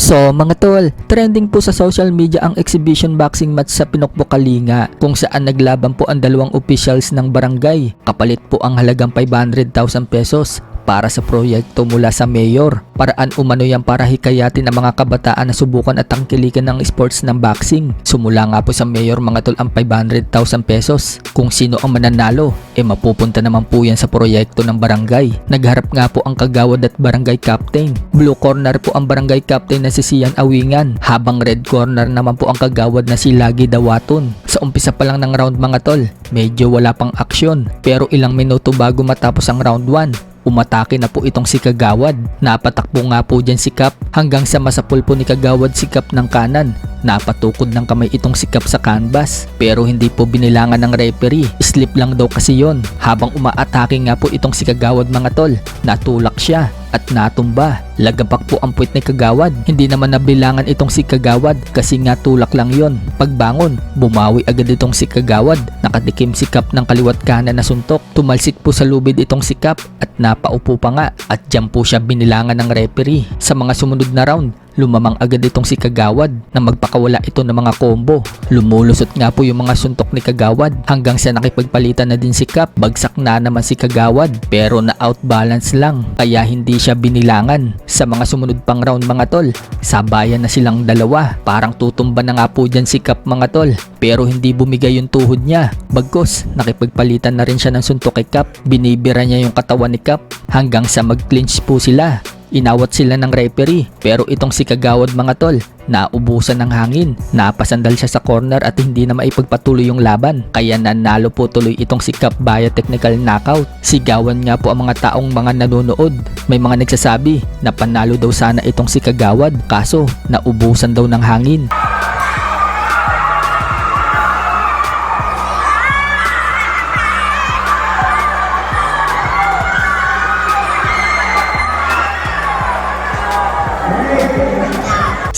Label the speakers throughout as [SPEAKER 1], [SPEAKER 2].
[SPEAKER 1] So mga tol, trending po sa social media ang exhibition boxing match sa Pinokbo Kalinga kung saan naglaban po ang dalawang officials ng barangay. Kapalit po ang halagang 500,000 pesos para sa proyekto mula sa mayor. Paraan umano yan para hikayatin ang mga kabataan na subukan at tangkilikan ng sports ng boxing. Sumula nga po sa mayor mga tol ang 500,000 pesos. Kung sino ang mananalo, mapupunta naman po yan sa proyekto ng barangay. Nagharap nga po ang kagawad at barangay captain. Blue corner po ang barangay captain na si Sian Awingan, habang red corner naman po ang kagawad na si Lagi Dawaton. Sa umpisa pa lang ng round mga tol, medyo wala pang aksyon, pero ilang minuto bago matapos ang round 1, umatake na po itong si Kagawad. Napatakbo nga po dyan si Kap hanggang sa masapul po ni Kagawad si Kap ng kanan. Napatukod ng kamay itong si Kap sa canvas pero hindi po binilangan ng referee. Slip lang daw kasi yon. Habang umaatake nga po itong si Kagawad mga tol, natulak siya at natumba. Lagapak po ang puwit ni Kagawad. Hindi naman nabilangan itong si Kagawad kasi nga tulak lang yon. Pagbangon, bumawi agad itong si Kagawad. Nakatikim si Kap ng kaliwat kanan na suntok. Tumalsik po sa lubid itong si Kap at napaupo pa nga at dyan po siya binilangan ng referee. Sa mga sumunod na round, lumamang agad itong si Kagawad na magpakawala ito ng mga combo. Lumulusot nga po yung mga suntok ni Kagawad hanggang sa nakipagpalitan na din si Kap. Bagsak na naman si Kagawad pero na outbalance lang kaya hindi siya binilangan. Sa mga sumunod pang round mga tol, sabayan na silang dalawa. Parang tutumba na nga po dyan si Kap mga tol pero hindi bumigay yung tuhod niya. Bagkos, nakipagpalitan na rin siya ng suntok kay Kap. Binibira niya yung katawan ni Kap hanggang sa mag-clinch po sila. Inawat sila ng referee pero itong si Kagawad mga tol, naubusan ng hangin. Napasandal siya sa corner at hindi na maipagpatuloy yung laban. Kaya nanalo po tuloy itong si Kap via technical knockout. Sigawan nga po ang mga taong mga nanonood. May mga nagsasabi na panalo daw sana itong si Kagawad kaso naubusan daw ng hangin.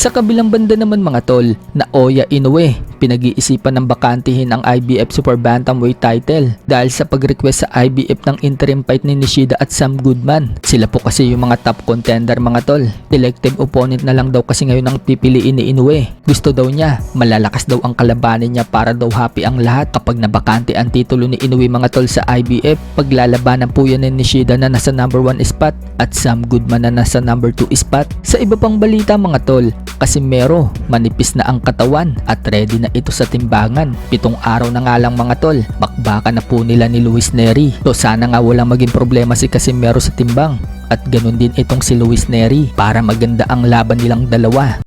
[SPEAKER 1] Sa kabilang banda naman mga tol, Naoya Inoue, pinag-iisipan ng bakantihin ang IBF Super Bantamweight title dahil sa pag-request sa IBF ng interim fight ni Nishida at Sam Goodman. Sila po kasi yung mga top contender mga tol. Elective opponent na lang daw kasi ngayon ang pipiliin ni Inoue. Gusto daw niya, malalakas daw ang kalabanin niya para daw happy ang lahat. Kapag nabakante ang titulo ni Inoue mga tol sa IBF, paglalabanan po yan ni Nishida na nasa number 1 spot at Sam Goodman na nasa number 2 spot. Sa iba pang balita mga tol, Casimero, manipis na ang katawan at ready na ito sa timbangan. 7 araw na nga lang mga tol, bakbakan na po nila ni Luis Nery. So sana nga walang maging problema si Casimero sa timbang at ganun din itong si Luis Nery para maganda ang laban nilang dalawa.